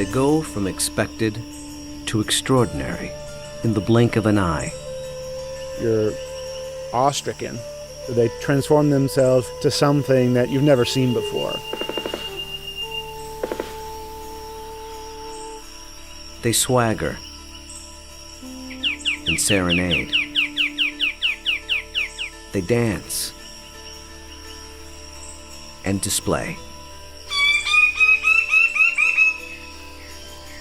They go from expected to extraordinary in the blink of an eye. You're awe-stricken. They transform themselves to something that you've never seen before. They swagger and serenade. They dance and display.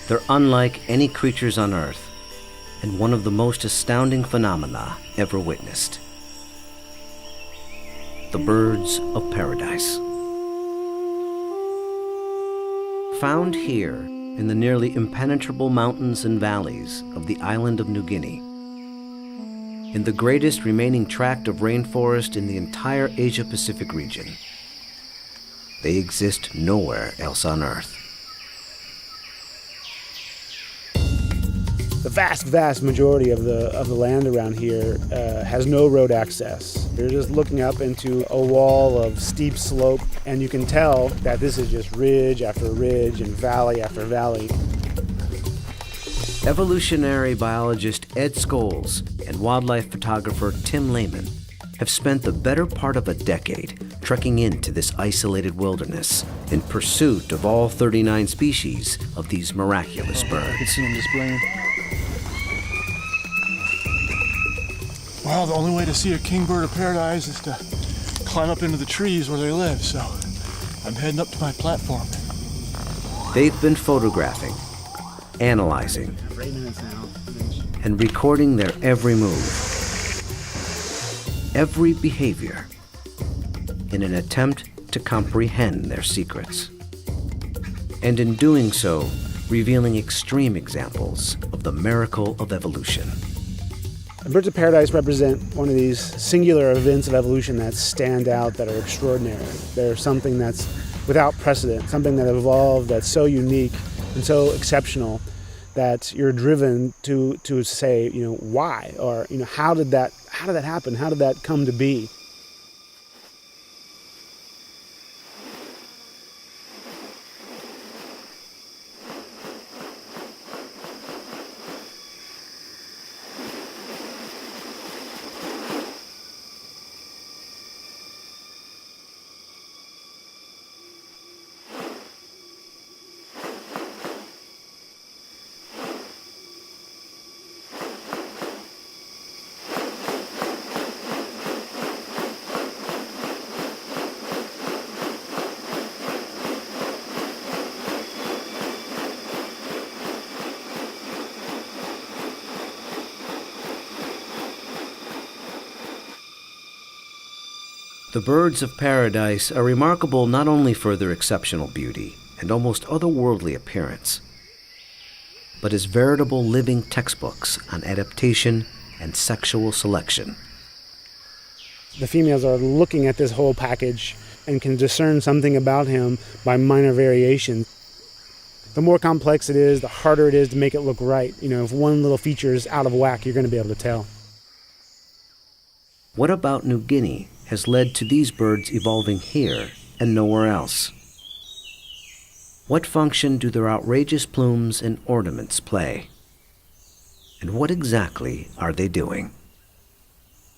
They're unlike any creatures on Earth, and one of the most astounding phenomena ever witnessed. The birds of paradise. Found here in the nearly impenetrable mountains and valleys of the island of New Guinea, in the greatest remaining tract of rainforest in the entire Asia-Pacific region. They exist nowhere else on Earth. The vast majority of the land around here has no road access. You're just looking up into a wall of steep slope, and you can tell that this is just ridge after ridge and valley after valley. Evolutionary biologist Ed Scholes and wildlife photographer Tim Lehman have spent the better part of a decade trekking into this isolated wilderness in pursuit of all 39 species of these miraculous birds. I can see them displaying. Well, the only way to see a kingbird of paradise is to climb up into the trees where they live, so I'm heading up to my platform. They've been photographing, analyzing, and recording their every move, every behavior, in an attempt to comprehend their secrets. And in doing so, revealing extreme examples of the miracle of evolution. Birds of paradise represent one of these singular events of evolution that stand out, that are extraordinary. They're something that's without precedent, something that evolved that's so unique and so exceptional that you're driven to say, why? Or, how did that happen? How did that come to be? The birds of paradise are remarkable not only for their exceptional beauty and almost otherworldly appearance, but as veritable living textbooks on adaptation and sexual selection. The females are looking at this whole package and can discern something about him by minor variation. The more complex it is, the harder it is to make it look right. If one little feature is out of whack, you're going to be able to tell. What about New Guinea has led to these birds evolving here and nowhere else? What function do their outrageous plumes and ornaments play? And what exactly are they doing?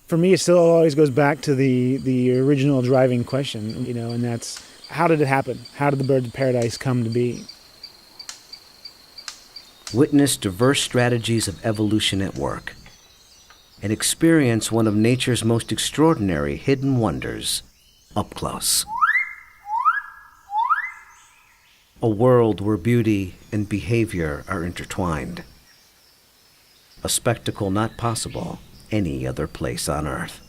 For me, it still always goes back to the original driving question, and that's, how did it happen? How did the birds of paradise come to be? Witness diverse strategies of evolution at work, and experience one of nature's most extraordinary hidden wonders up close. A world where beauty and behavior are intertwined. A spectacle not possible any other place on Earth.